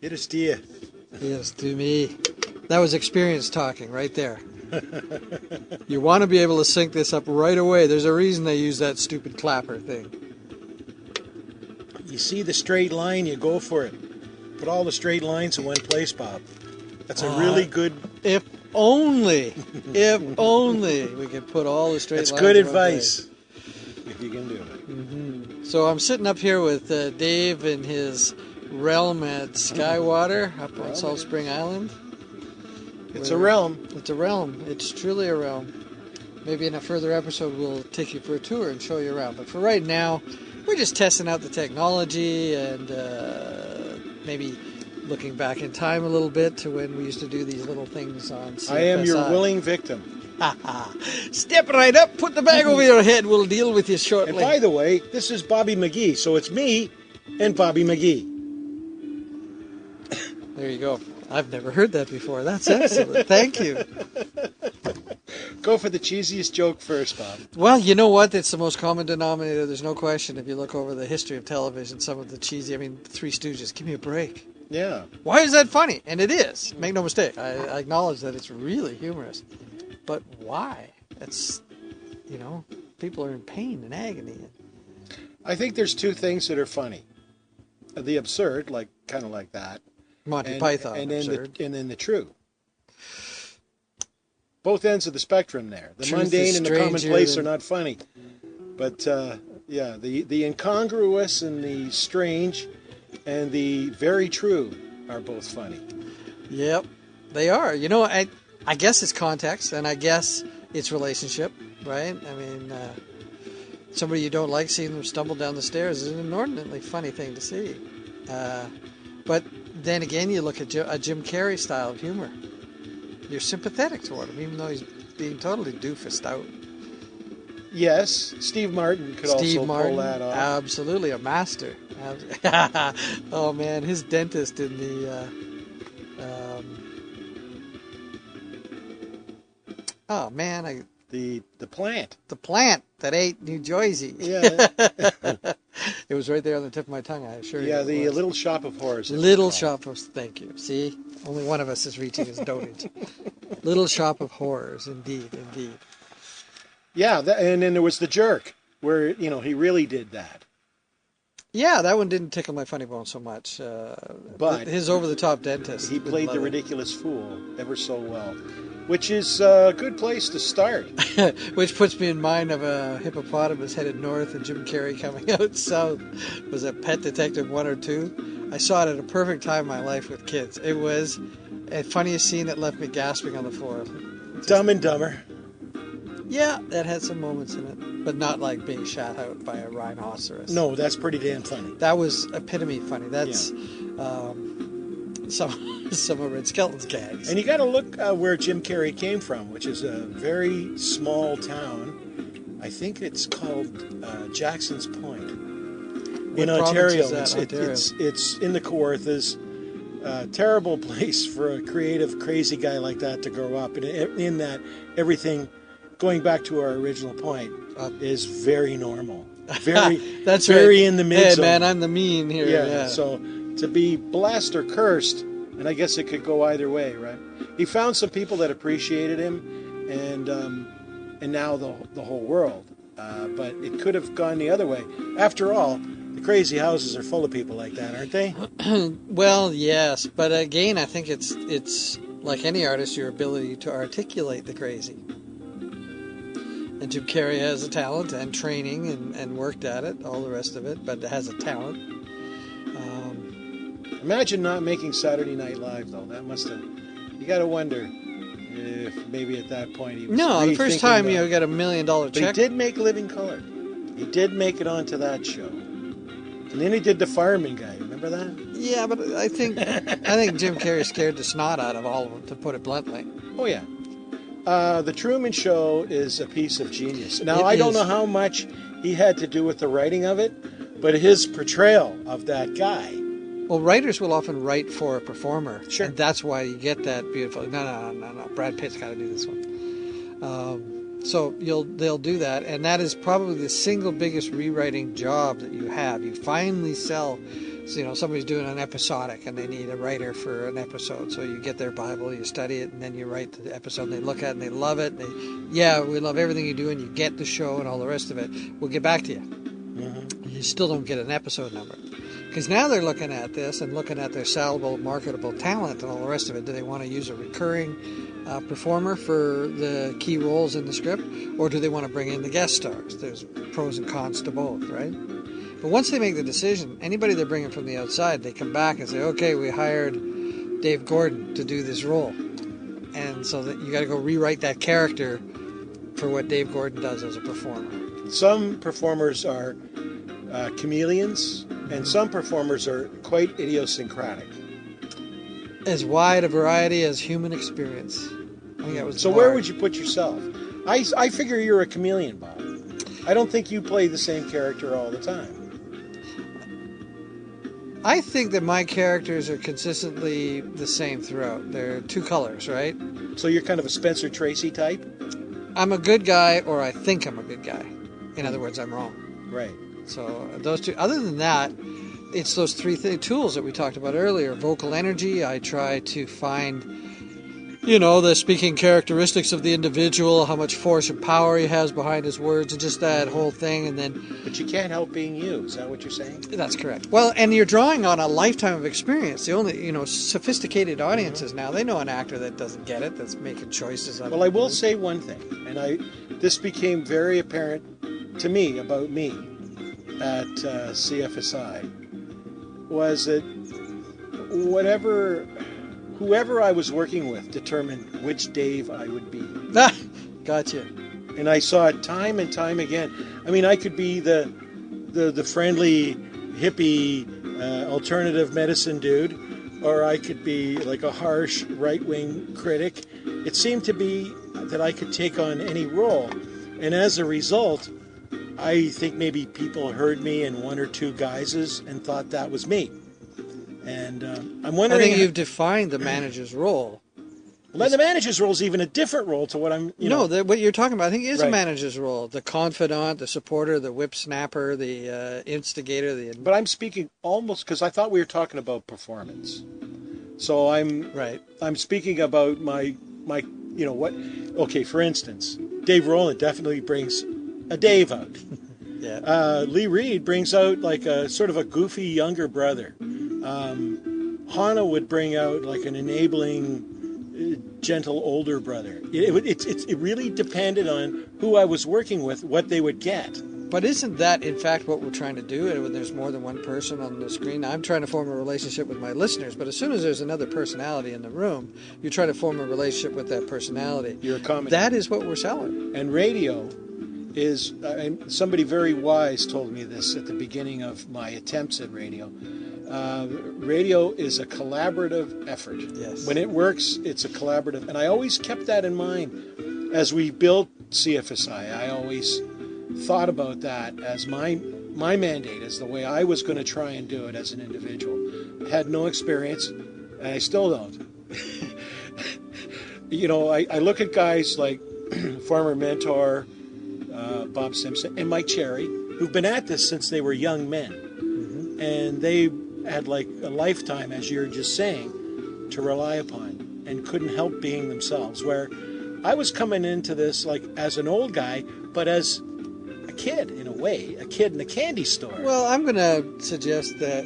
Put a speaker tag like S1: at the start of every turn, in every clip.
S1: It is to you.
S2: Yes, to me. That was experience talking right there. You want to be able to sync this up right away. There's a reason they use that stupid clapper thing.
S1: You see the straight line, you go for it. Put all the straight lines in one place, Bob. That's a really good...
S2: If only we could put all the straight lines
S1: That's good
S2: in one
S1: advice.
S2: place.
S1: If you can do it.
S2: Mm-hmm. So I'm sitting up here with Dave in his realm at Skywater up on Saltspring Island.
S1: It's a realm.
S2: It's a realm. It's truly a realm. Maybe in a further episode we'll take you for a tour and show you around. But for right now, we're just testing out the technology and maybe looking back in time a little bit to when we used to do these little things on CFSI.
S1: I am your willing victim.
S2: Step right up, put the bag over your head. We'll deal with you shortly.
S1: And by the way, this is Bobby Magee, so it's me and Bobby Magee.
S2: There you go. I've never heard that before. That's excellent. Thank you.
S1: Go for the cheesiest joke first, Bob.
S2: Well, you know what? It's the most common denominator. There's no question. If you look over the history of television, some of the cheesy, Three Stooges, give me a break.
S1: Yeah.
S2: Why is that funny? And it is. Make no mistake. I acknowledge that it's really humorous. But why? It's, people are in pain and agony.
S1: I think there's two things that are funny. The absurd, kind of like that.
S2: Monty Python,
S1: and
S2: absurd.
S1: then the true. Both ends of the spectrum there. The
S2: Truth
S1: mundane and the commonplace are not funny. But, the incongruous and the strange and the very true are both funny.
S2: Yep, they are. I guess it's context, and I guess it's relationship, right? Somebody you don't like, seeing them stumble down the stairs is an inordinately funny thing to see. But then again, you look at a Jim Carrey style of humor. You're sympathetic toward him, even though he's being totally doofused out.
S1: Yes, Steve Martin could also pull that off.
S2: Absolutely, a master. Oh man, his dentist in the
S1: the plant.
S2: The plant that ate New Jersey.
S1: Yeah.
S2: It was right there on the tip of my tongue, I assure you.
S1: Yeah, the Little Shop of Horrors.
S2: Little Shop of... Thank you. See? Only one of us is reaching his dotage. Little Shop of Horrors, indeed.
S1: Yeah, and then there was The Jerk, where, he really did that.
S2: Yeah, that one didn't tickle my funny bone so much. But his over-the-top dentist.
S1: He played the ridiculous fool ever so well, which is a good place to start.
S2: Which puts me in mind of a hippopotamus headed north and Jim Carrey coming out south. Was it Pet Detective 1 or 2? I saw it at a perfect time in my life with kids. It was a funniest scene that left me gasping on the floor.
S1: Dumb and Dumber.
S2: Yeah, that had some moments in it, but not like being shot out by a rhinoceros.
S1: No, that's pretty damn funny.
S2: That was epitome funny. That's some of Red Skelton's gags.
S1: And you got to look where Jim Carrey came from, which is a very small town. I think it's called Jackson's Point in Ontario. It's in the Kawarthas. Terrible place for a creative, crazy guy like that to grow up. And in that, everything, going back to our original point, is very normal. Very,
S2: that's
S1: very
S2: right.
S1: in the mid zone.
S2: Hey man, I'm the mean here. Yeah.
S1: So to be blessed or cursed, and I guess it could go either way, right? He found some people that appreciated him, and now the whole world. But it could have gone the other way. After all, the crazy houses are full of people like that, aren't they?
S2: Well, yes, but again, I think it's like any artist, your ability to articulate the crazy. And Jim Carrey has a talent and training and worked at it, all the rest of it, but has a talent.
S1: Imagine not making Saturday Night Live, though. That must have... You got to wonder if maybe at that point he was...
S2: No, the first time you got $1 million check.
S1: But he did make Living Color. He did make it onto that show. And then he did The Fireman Guy. Remember that?
S2: Yeah, but I think Jim Carrey scared the snot out of all of them, to put it bluntly.
S1: Oh, yeah. The Truman Show is a piece of genius. Now, I don't know how much he had to do with the writing of it, but his portrayal of that guy...
S2: Well, writers will often write for a performer.
S1: Sure. And
S2: that's why you get that beautiful... No. Brad Pitt's got to do this one. So they'll do that, and that is probably the single biggest rewriting job that you have. You finally sell So, somebody's doing an episodic and they need a writer for an episode. So you get their Bible, you study it, and then you write the episode, and they look at it and they love it. And we love everything you do, and you get the show and all the rest of it. We'll get back to you. Mm-hmm. You still don't get an episode number. Because now they're looking at this and looking at their sellable, marketable talent and all the rest of it. Do they want to use a recurring performer for the key roles in the script, or do they want to bring in the guest stars? There's pros and cons to both, right? But once they make the decision, anybody they're bringing from the outside, they come back and say, okay, we hired Dave Gordon to do this role. And so that you got to go rewrite that character for what Dave Gordon does as a performer.
S1: Some performers are chameleons, and some performers are quite idiosyncratic.
S2: As wide a variety as human experience. I think that was
S1: so where would you put yourself? I figure you're a chameleon, Bob. I don't think you play the same character all the time.
S2: I think that my characters are consistently the same throughout. They're two colors, right?
S1: So you're kind of a Spencer Tracy type?
S2: I'm a good guy, or I think I'm a good guy. In other words, I'm wrong.
S1: Right.
S2: So those two. Other than that, it's those three tools that we talked about earlier. Vocal energy. I try to find, the speaking characteristics of the individual, how much force and power he has behind his words, and just that whole thing. And then,
S1: but you can't help being you. Is that what you're saying?
S2: That's correct. Well, and you're drawing on a lifetime of experience. The only, sophisticated audiences now, they know an actor that doesn't get it, that's making choices.
S1: Well, I will say one thing, and this became very apparent to me about me at CFSI, was that whoever I was working with determined which Dave I would be.
S2: Gotcha.
S1: And I saw it time and time again. I mean, I could be the friendly, hippie, alternative medicine dude, or I could be like a harsh right-wing critic. It seemed to be that I could take on any role. And as a result, I think maybe people heard me in one or two guises and thought that was me. And I'm wondering...
S2: I think you've defined the manager's role.
S1: Well, the manager's role is even a different role to what I'm...
S2: what you're talking about, I think, is
S1: right.
S2: A manager's role. The confidant, the supporter, the whip snapper, the instigator.
S1: But I'm speaking almost... Because I thought we were talking about performance. So I'm speaking about my what... Okay, for instance, Dave Rowland definitely brings a Dave out.
S2: Yeah.
S1: Lee Reed brings out like a sort of a goofy younger brother. Hana would bring out like an enabling, gentle older brother. It really depended on who I was working with, what they would get.
S2: But isn't that, in fact, what we're trying to do when there's more than one person on the screen? I'm trying to form a relationship with my listeners, but as soon as there's another personality in the room, you try to form a relationship with that personality.
S1: You're a comedy.
S2: That is what we're selling.
S1: And radio is, somebody very wise told me this at the beginning of my attempts at radio. Radio is a collaborative effort.
S2: Yes.
S1: When it works, it's a collaborative. And I always kept that in mind as we built CFSI. I always thought about that as my mandate, as the way I was going to try and do it as an individual. I had no experience, and I still don't. I look at guys like former mentor Bob Simpson and Mike Cherry, who've been at this since they were young men. Mm-hmm. And they had like a lifetime, as you're just saying, to rely upon and couldn't help being themselves. Where I was coming into this like as an old guy, but as a kid, in a way, a kid in a candy store.
S2: Well, I'm going to suggest that,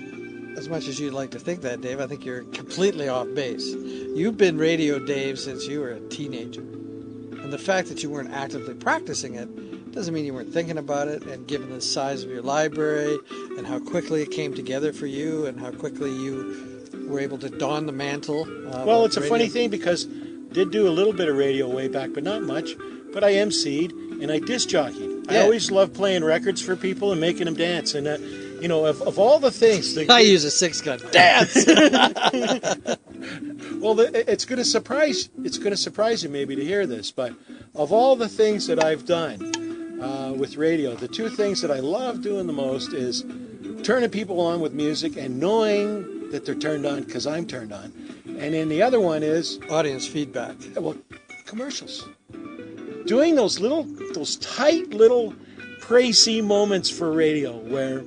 S2: as much as you'd like to think that, Dave, I think you're completely off base. You've been Radio Dave since you were a teenager. And the fact that you weren't actively practicing it doesn't mean you weren't thinking about it, and given the size of your library and how quickly it came together for you and how quickly you were able to don the mantle.
S1: Well, it's a funny thing because I did do a little bit of radio way back, but not much. But I emceed and I disc jockeyed. Yeah. I always loved playing records for people and making them dance. And, of all the things...
S2: I use a 6-gun. Dance!
S1: Well, it's going to surprise you maybe to hear this, but of all the things that I've done with radio, the two things that I love doing the most is turning people on with music and knowing that they're turned on because I'm turned on. And then the other one is...
S2: audience feedback.
S1: Well, commercials. Doing those tight little précis moments for radio where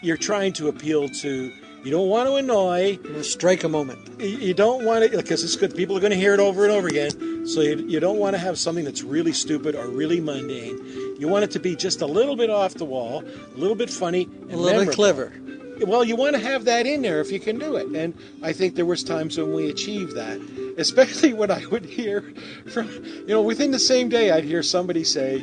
S1: you're trying to appeal to. You don't want to annoy.
S2: Strike a moment.
S1: You don't want to, because it's good. People are going to hear it over and over again. So you don't want to have something that's really stupid or really mundane. You want it to be just a little bit off the wall, a little bit funny, and
S2: a little bit clever.
S1: Well, you want to have that in there if you can do it. And I think there was times when we achieved that, especially when I would hear from, within the same day, I'd hear somebody say,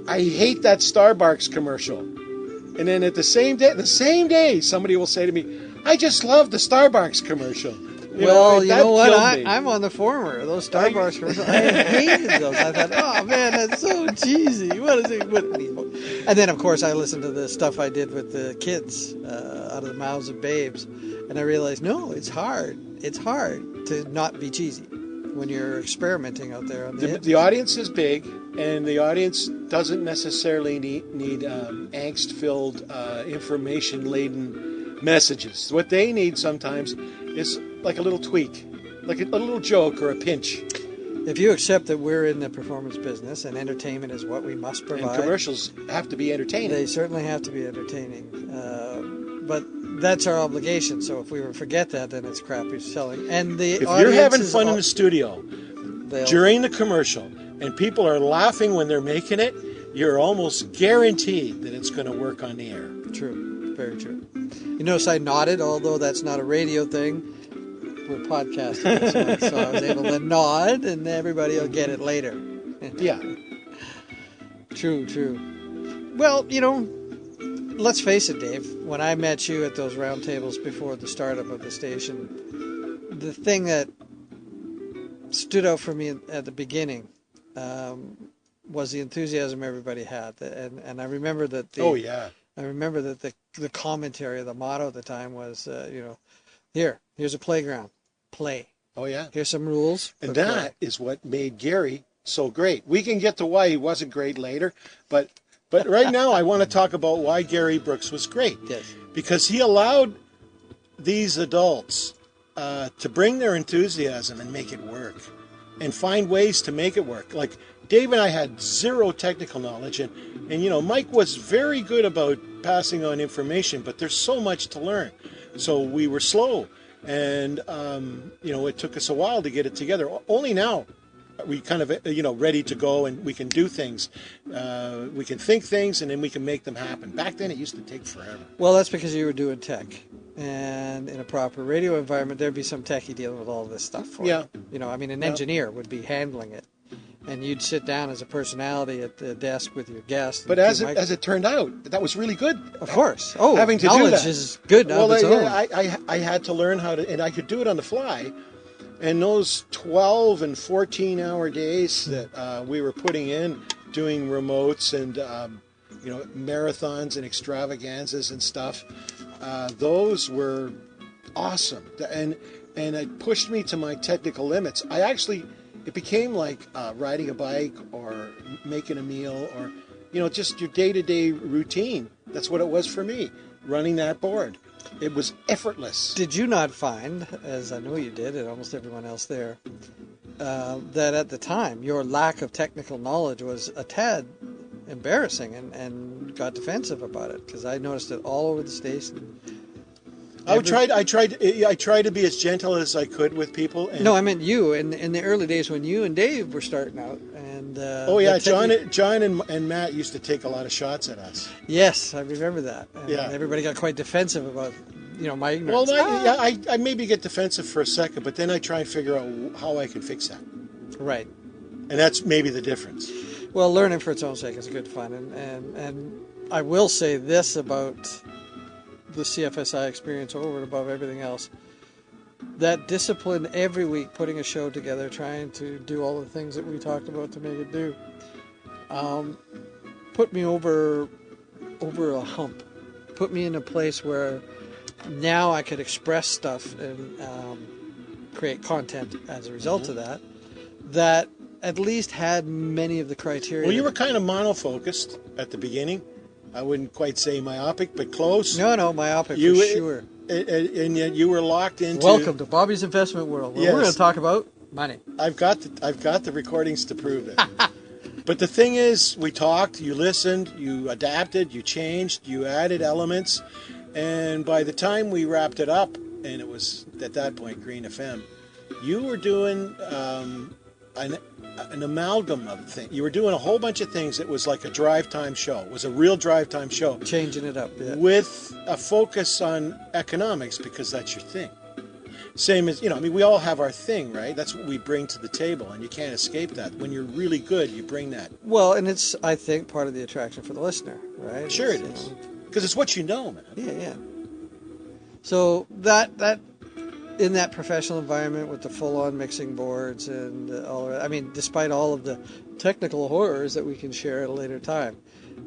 S1: I hate that Starbucks commercial. And then at the same day, somebody will say to me, I just love the Starbucks commercial.
S2: You know what? I'm on the former. Those Starbucks commercials, I hated those. I thought, oh man, that's so cheesy. What is it? And then, of course, I listened to the stuff I did with the kids out of the mouths of babes. And I realized, no, it's hard. It's hard to not be cheesy when you're experimenting out there.
S1: The audience is big, and the audience doesn't necessarily need angst-filled, information-laden messages. What they need sometimes is like a little tweak, like a little joke or a pinch.
S2: If you accept that we're in the performance business and entertainment is what we must provide.
S1: And commercials have to be entertaining.
S2: They certainly have to be entertaining. But that's our obligation. So if we forget that, then it's crappy selling. And if
S1: you're having fun in the studio during the commercial and people are laughing when they're making it, you're almost guaranteed that it's going to work on the air.
S2: True. Very true. You notice I nodded, although that's not a radio thing. We're podcasting this one, so I was able to nod, and everybody will get it later.
S1: Yeah.
S2: True. Well, let's face it, Dave. When I met you at those round tables before the startup of the station, the thing that stood out for me at the beginning was the enthusiasm everybody had, and I remember that. I remember that the commentary, the motto at the time was, here's a playground, play.
S1: Oh yeah.
S2: Here's some rules.
S1: And that is what made Gary so great. We can get to why he wasn't great later, but right now I want to talk about why Gary Brooks was great.
S2: Yes.
S1: Because he allowed these adults to bring their enthusiasm and make it work, and find ways to make it work. Like Dave and I had zero technical knowledge, and Mike was very good about passing on information, but there's so much to learn. So we were slow, and it took us a while to get it together. Only now we kind of ready to go, and we can do things. We can think things, and then we can make them happen. Back then, it used to take forever.
S2: Well, that's because you were doing tech, and in a proper radio environment, there'd be some techie dealing with all this stuff for you. An engineer would be handling it. And you'd sit down as a personality at the desk with your guest.
S1: But as it turned out, that was really good.
S2: Of course.
S1: Having to do that.
S2: Knowledge is good on its own.
S1: I had to learn how to, and I could do it on the fly. And those 12 and 14-hour days that we were putting in, doing remotes and marathons and extravaganzas and stuff, those were awesome. And it pushed me to my technical limits. It became like riding a bike or making a meal or, just your day-to-day routine. That's what it was for me, running that board. It was effortless.
S2: Did you not find, as I know you did, and almost everyone else there, that at the time your lack of technical knowledge was a tad embarrassing and got defensive about it? Because I noticed it all over the station.
S1: I tried to be as gentle as I could with people.
S2: No, I meant you in the early days when you and Dave were starting out. And
S1: John and Matt used to take a lot of shots at us.
S2: Yes, I remember that. And everybody got quite defensive about my ignorance.
S1: Well, I maybe get defensive for a second, but then I try and figure out how I can fix that.
S2: Right.
S1: And that's maybe the difference.
S2: Well, learning for its own sake is good fun, and I will say this about the CFSI experience over and above everything else. That discipline every week, putting a show together, trying to do all the things that we talked about to make it do, put me over a hump. Put me in a place where now I could express stuff and create content as a result of that at least had many of the criteria.
S1: Well, you were kind of monofocused at the beginning. I wouldn't quite say myopic, but close.
S2: No, myopic for sure.
S1: And yet you were locked into.
S2: Welcome to Bobby's Investment World, where we're going to talk about money.
S1: I've got the recordings to prove it. But the thing is, we talked, you listened, you adapted, you changed, you added elements, and by the time we wrapped it up, and it was at that point Green FM, you were doing an amalgam of things. You were doing a whole bunch of things. It was like a drive time show. It was a real drive time show.
S2: Changing it up, yeah.
S1: With a focus on economics, because that's your thing. Same as, we all have our thing, right? That's what we bring to the table, and you can't escape that. When you're really good, you bring that.
S2: Well, and it's, I think, part of the attraction for the listener, right?
S1: Sure it is. Because it's what you know, man.
S2: Yeah. So that in that professional environment with the full-on mixing boards and all of it, I mean, despite all of the technical horrors that we can share at a later time,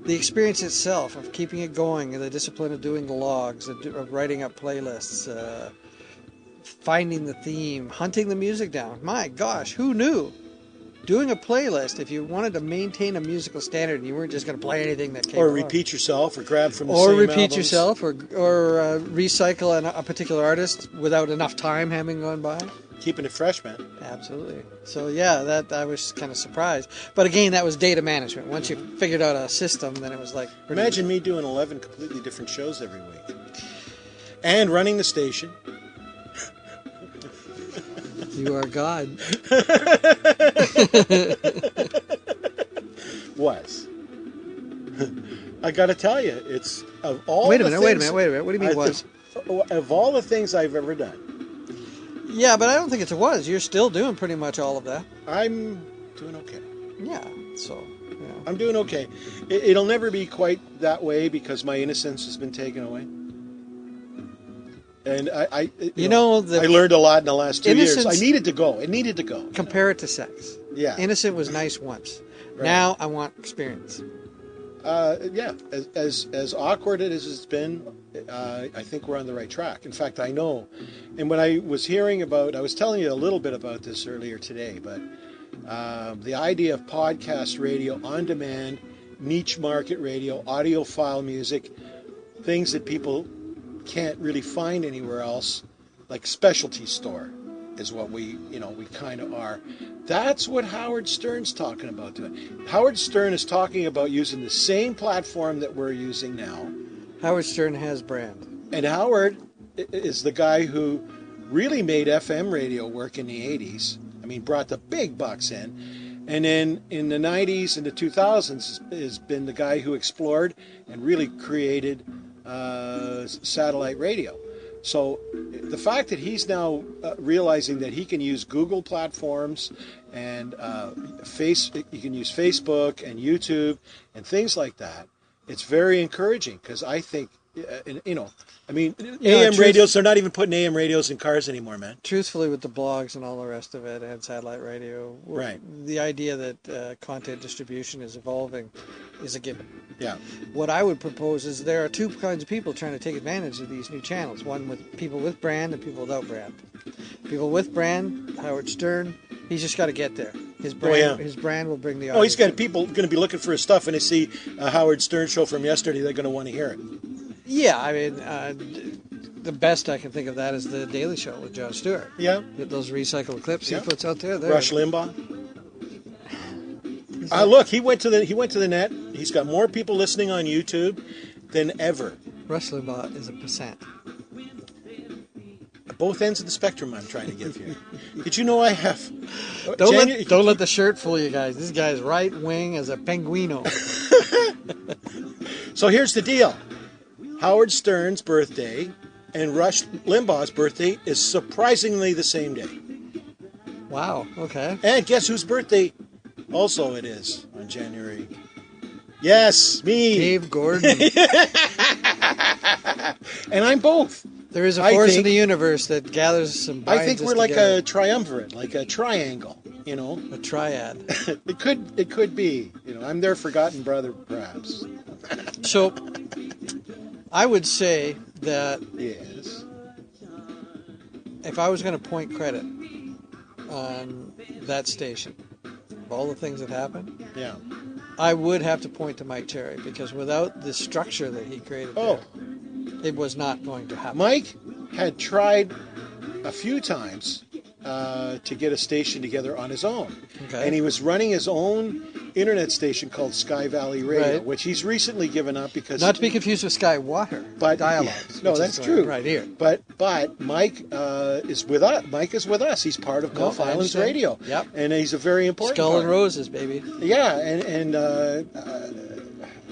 S2: the experience itself of keeping it going and the discipline of doing the logs, of writing up playlists, finding the theme, hunting the music down. My gosh, who knew? Doing a playlist, if you wanted to maintain a musical standard and you weren't just going to play anything that came
S1: or
S2: along.
S1: repeat yourself, or grab from the same albums.
S2: Or repeat yourself, or recycle a particular artist without enough time having gone by.
S1: Keeping it fresh, man.
S2: Absolutely. So yeah, that I was kind of surprised. But again, that was data management. Once you figured out a system, then it was like...
S1: Imagine me doing 11 completely different shows every week. And running the station.
S2: You are God.
S1: Was. I got to tell you, it's of all.
S2: Wait a minute. What do you mean was?
S1: Of all the things I've ever done.
S2: Yeah, but I don't think it's a was. You're still doing pretty much all of that.
S1: I'm doing okay.
S2: Yeah. So. Yeah.
S1: I'm doing okay. It'll never be quite that way because my innocence has been taken away. And I learned a lot in the last 2 years. I needed to go. It needed to go.
S2: Compare it to sex.
S1: Yeah.
S2: Innocent was nice once. Right. Now I want experience.
S1: Yeah. As awkward as it's been, I think we're on the right track. In fact, I know. And when I was I was telling you a little bit about this earlier today, but the idea of podcast radio, on demand, niche market radio, audiophile music, things that people can't really find anywhere else, like specialty store is what we kind of are. That's what Howard Stern's talking about doing. Howard Stern is talking about using the same platform that we're using now.
S2: Howard Stern has brand.
S1: And Howard is the guy who really made FM radio work in the 80s. I mean, brought the big bucks in. And then in the 90s and the 2000s has been the guy who explored and really created satellite radio. So the fact that he's now realizing that he can use Google platforms and you can use Facebook and YouTube and things like that, it's very encouraging because I think, AM radios, they're not even putting AM radios in cars anymore, man.
S2: Truthfully, with the blogs and all the rest of it and satellite radio,
S1: right?
S2: The idea that content distribution is evolving is a given.
S1: Yeah.
S2: What I would propose is there are two kinds of people trying to take advantage of these new channels. One with people with brand and people without brand. People with brand, Howard Stern, he's just got to get there. His brand will bring the audience.
S1: Oh, he's got people going to be looking for his stuff, and they see a Howard Stern show from yesterday, they're going to want to hear it.
S2: Yeah, I mean, the best I can think of that is the Daily Show with Jon Stewart.
S1: Yeah.
S2: Get those recycled clips he puts out there.
S1: Rush Limbaugh. Look, he went to the net. He's got more people listening on YouTube than ever.
S2: Rush Limbaugh is a percent.
S1: Both ends of the spectrum I'm trying to give you. Did you know I have...
S2: Don't let the shirt fool you guys. This guy's right wing as a penguino.
S1: So here's the deal. Howard Stern's birthday and Rush Limbaugh's birthday is surprisingly the same day.
S2: Wow, okay.
S1: And guess whose birthday also it is on January? Yes, me.
S2: Dave Gordon.
S1: And I'm both.
S2: There is a force in the universe that gathers some binds
S1: I think we're like a triumvirate, like a triangle,
S2: A triad.
S1: It could be. I'm their forgotten brother, perhaps.
S2: So, I would say that
S1: yes,
S2: if I was going to point credit on that station, of all the things that happened,
S1: yeah,
S2: I would have to point to Mike Cherry, because without the structure that he created there, it was not going to happen.
S1: Mike had tried a few times to get a station together on his own. Okay. And he was running his own internet station called Sky Valley Radio,
S2: right.
S1: which he's recently given up because...
S2: Not to be confused with Skywater Dialogues.
S1: No, that's true.
S2: Right here.
S1: But Mike is with us. Mike is with us. He's part of Gulf Islands Radio.
S2: Yep.
S1: And he's a very important
S2: Skull
S1: part.
S2: and Roses, baby.
S1: Yeah, and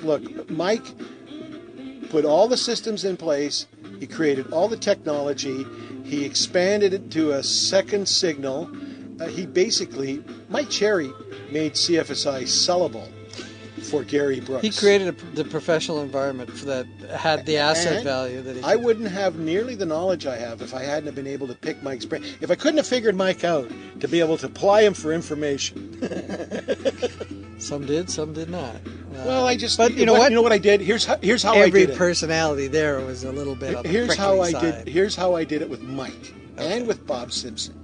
S1: look, Mike put all the systems in place. He created all the technology. He expanded it to a second signal. Mike Cherry made CFSI sellable for Gary Brooks.
S2: He created the professional environment that had the asset value that he
S1: I wouldn't have nearly the knowledge I have if I hadn't been able to pick Mike's brain. If I couldn't have figured Mike out to be able to ply him for information.
S2: Some did, some did not.
S1: Well, I just... But you know what? You know what I did? Here's how I did it.
S2: Every personality there was a little bit on the prickly side.
S1: Here's how I did it with Mike and with Bob Simpson.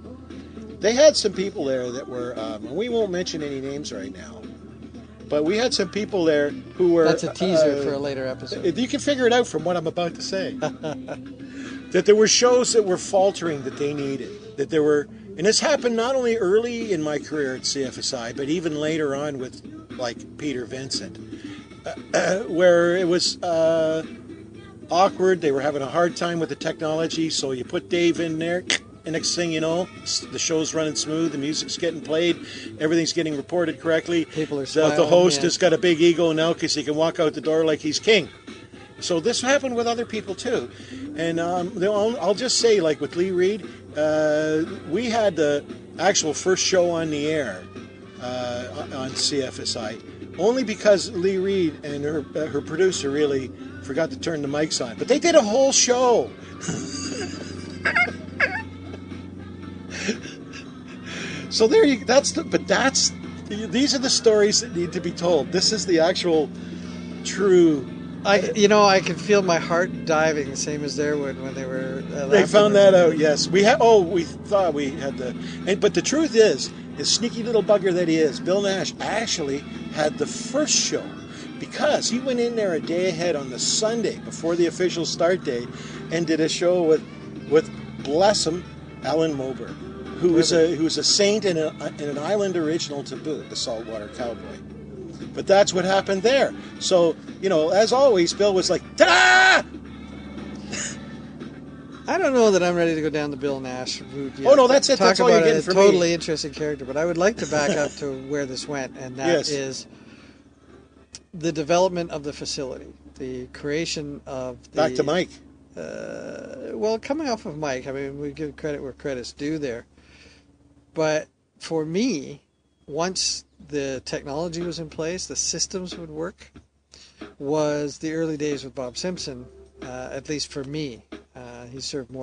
S1: They had some people there that were... we won't mention any names right now. But we had some people there who were...
S2: That's a teaser for a later episode.
S1: You can figure it out from what I'm about to say. That there were shows that were faltering that they needed. That there were... And this happened not only early in my career at CFSI, but even later on with, like, Peter Vincent. Where it was awkward. They were having a hard time with the technology, so you put Dave in there... And next thing you know, the show's running smooth, the music's getting played, everything's getting reported correctly.
S2: People are smiling,
S1: the host has got a big ego now because he can walk out the door like he's king. So this happened with other people too. And I'll just say, like with Lee Reed, we had the actual first show on the air on CFSI, only because Lee Reed and her producer really forgot to turn the mics on. But they did a whole show. So these are the stories that need to be told. This is the actual true.
S2: I can feel my heart diving, the same as there would when they were.
S1: They found that out. Yes, we thought we had but the truth is, sneaky little bugger that he is, Bill Nash actually had the first show because he went in there a day ahead on the Sunday before the official start date and did a show with bless him, Alan Moberg. Who was a saint and an island original to boot, the Saltwater Cowboy. But that's what happened there. So, as always, Bill was like, ta-da!
S2: I don't know that I'm ready to go down the Bill Nash route yet.
S1: Oh, no, that's it. That's all you're getting from me.
S2: Totally interesting character. But I would like to back up to where this went, and that is the development of the facility, the creation of the...
S1: Back to Mike.
S2: Coming off of Mike, I mean, we give credit where credit's due there. But for me, once the technology was in place, the systems would work, was the early days with Bob Simpson, at least for me. He served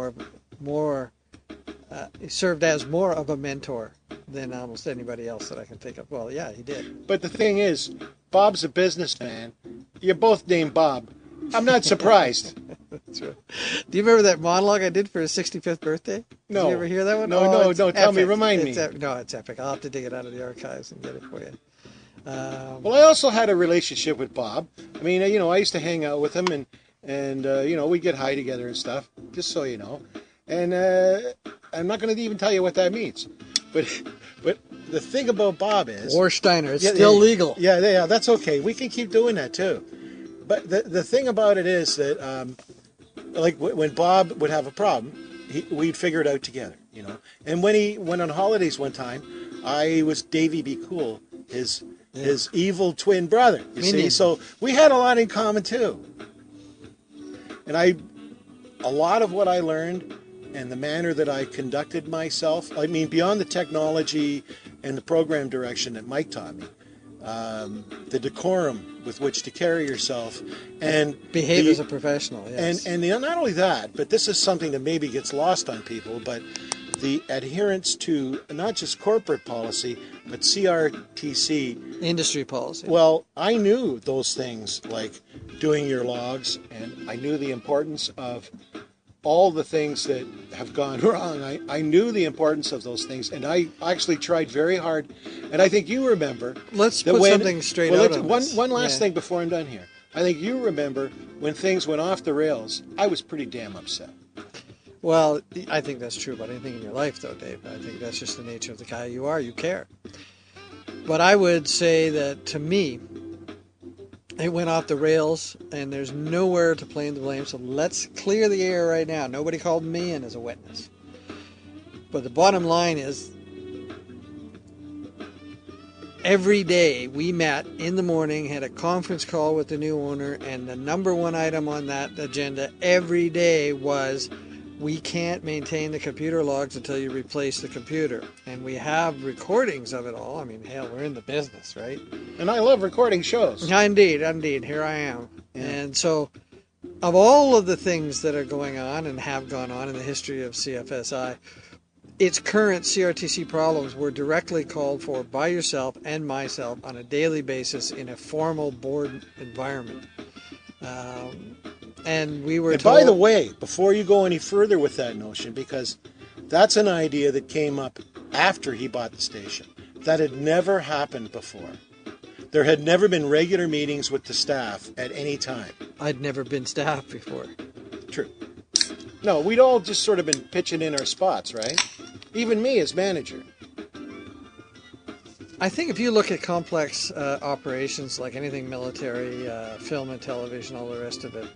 S2: he served as more of a mentor than almost anybody else that I can think of. Well, yeah, he did.
S1: But the thing is, Bob's a businessman. You're both named Bob. I'm not surprised.
S2: That's right. Do you remember that monologue I did for his 65th birthday?
S1: No.
S2: Did you ever hear that one?
S1: No, tell me, remind me.
S2: No, it's epic. I'll have to dig it out of the archives and get it for you.
S1: Well, I also had a relationship with Bob. I mean, I used to hang out with him and we'd get high together and stuff, just so you know. And I'm not going to even tell you what that means. But the thing about Bob is...
S2: Warsteiner, it's still legal.
S1: Yeah, that's okay. We can keep doing that too. But the thing about it is that, like when Bob would have a problem, we'd figure it out together, And when he went on holidays one time, I was Davey Be Cool, his evil twin brother. You see, so we had a lot in common too. And a lot of what I learned and the manner that I conducted myself, I mean, beyond the technology and the program direction that Mike taught me. The decorum with which to carry yourself and
S2: behave as a professional, yes.
S1: And not only that, but this is something that maybe gets lost on people, but the adherence to not just corporate policy, but CRTC
S2: industry policy.
S1: Well, I knew those things like doing your logs, and I knew the importance of all the things that have gone wrong. I knew the importance of those things, and I actually tried very hard. And I think you remember.
S2: Let's put something straight out on this.
S1: One last thing before I'm done here. I think you remember when things went off the rails, I was pretty damn upset.
S2: Well, I think that's true about anything in your life, though, Dave. I think that's just the nature of the guy you are. You care. But I would say that, to me, it went off the rails, and there's nowhere to blame the blame. So let's clear the air right now. Nobody called me in as a witness. But the bottom line is, every day we met in the morning, had a conference call with the new owner, and the number one item on that agenda every day was, we can't maintain the computer logs until you replace the computer. And we have recordings of it all. I mean, hell, we're in the business, right?
S1: And I love recording shows.
S2: Indeed. Here I am. Yeah. And so, of all of the things that are going on and have gone on in the history of CFSI, its current CRTC problems were directly called for by yourself and myself on a daily basis in a formal board environment. And we were told...
S1: By the way, before you go any further with that notion, because that's an idea that came up after he bought the station. That had never happened before. There had never been regular meetings with the staff at any time.
S2: I'd never been staff before.
S1: True. No, we'd all just sort of been pitching in our spots, right? Even me as manager.
S2: I think if you look at complex operations like anything military, film and television, all the rest of it,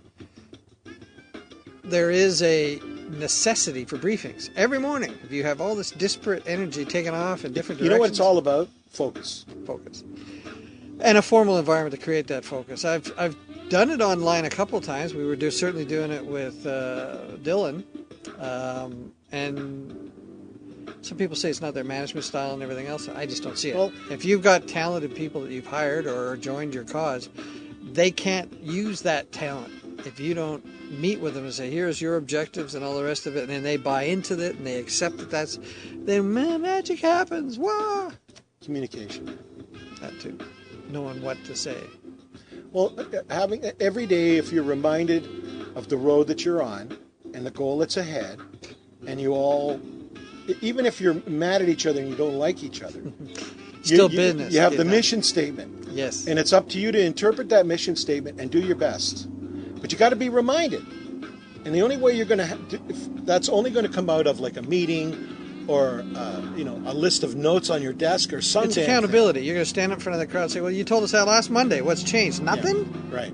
S2: there is a necessity for briefings every morning. If you have all this disparate energy taken off in different directions.
S1: You know what it's all about? Focus.
S2: Focus. And a formal environment to create that focus. I've done it online a couple of times. We were certainly doing it with Dylan. And some people say it's not their management style and everything else. I just don't see it. Well, if you've got talented people that you've hired or joined your cause, they can't use that talent if you don't meet with them and say, here's your objectives and all the rest of it, and then they buy into it and they accept that then magic happens. Wah!
S1: Communication.
S2: That too. Knowing what to say.
S1: Well, having every day, if you're reminded of the road that you're on and the goal that's ahead, and you all, even if you're mad at each other and you don't like each other,
S2: still business.
S1: You have the mission statement.
S2: Yes.
S1: And it's up to you to interpret that mission statement and do your best. But you got to be reminded. And the only way you're going to, that's only going to come out of like a meeting or, a list of notes on your desk or something.
S2: It's accountability. You're going to stand up in front of the crowd and say, well, you told us that last Monday. What's changed? Nothing?
S1: Yeah,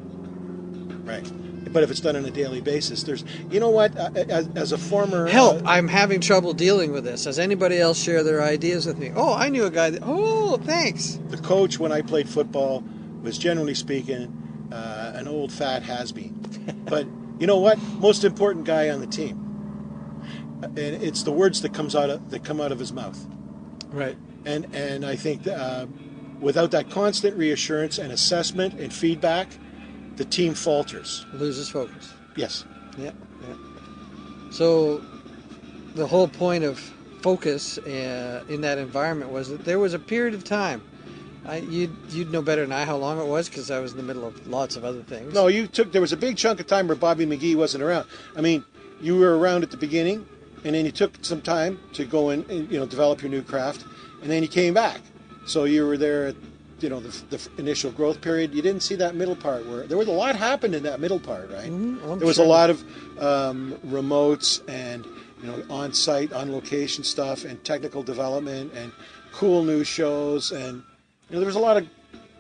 S1: right. But if it's done on a daily basis, there's, you know what, as a former...
S2: Help, I'm having trouble dealing with this. Does anybody else share their ideas with me? Oh, I knew a guy that... Oh, thanks.
S1: The coach, when I played football, was generally speaking an old fat has-been. But you know what? Most important guy on the team. And it's the words that come out of his mouth.
S2: Right.
S1: And I think without that constant reassurance and assessment and feedback, the team falters.
S2: Loses focus.
S1: Yes.
S2: Yeah. So the whole point of focus in that environment was that there was a period of time. You'd know better than I how long it was because I was in the middle of lots of other things.
S1: No, there was a big chunk of time where Bobby Magee wasn't around. I mean, you were around at the beginning, and then you took some time to go and develop your new craft, and then you came back. So you were there at the initial growth period. You didn't see that middle part where there was a lot happened in that middle part, right?
S2: Mm-hmm.
S1: There was a lot of remotes and on-site, on-location stuff and technical development and cool new shows, and there was a lot of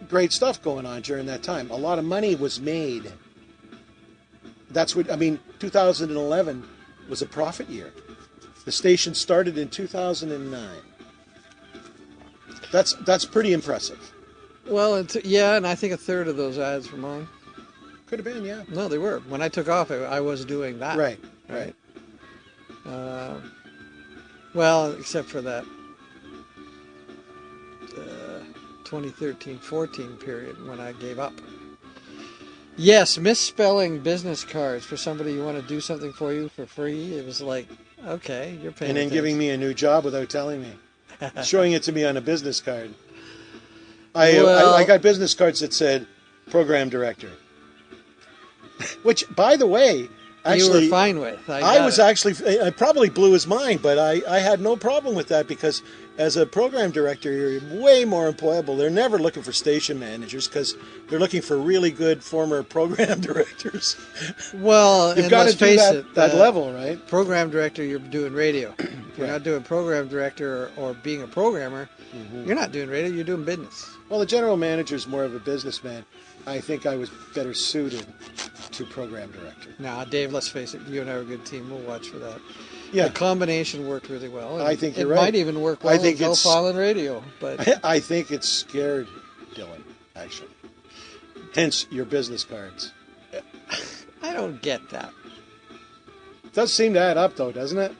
S1: great stuff going on during that time. A lot of money was made. 2011 was a profit year. The station started in 2009. That's pretty impressive.
S2: Well, and I think a third of those ads were mine.
S1: Could have been, yeah.
S2: No, they were. When I took off, I was doing that.
S1: Right.
S2: Well, except for that 2013-14 period when I gave up. Yes, misspelling business cards for somebody who want to do something for you for free. It was like, okay, you're paying.
S1: And then giving me a new job without telling me. Showing it to me on a business card. I got business cards that said program director. Which, by the way, actually,
S2: you were fine with.
S1: I probably blew his mind, but I had no problem with that because as a program director, you're way more employable. They're never looking for station managers because they're looking for really good former program directors.
S2: Well,
S1: you've got to do that level, right?
S2: Program director, you're doing radio. If you're not doing program director or being a programmer, you're not doing radio, you're doing business.
S1: Well, the general manager is more of a businessman. I think I was better suited to program director.
S2: Nah, Dave, let's face it, you and I are a good team. We'll watch for that.
S1: Yeah.
S2: The combination worked really well.
S1: I think you're right.
S2: It might even work well in profile and radio. But
S1: I think it scared Dylan, actually. Hence your business cards.
S2: I don't get that.
S1: It does seem to add up, though, doesn't it?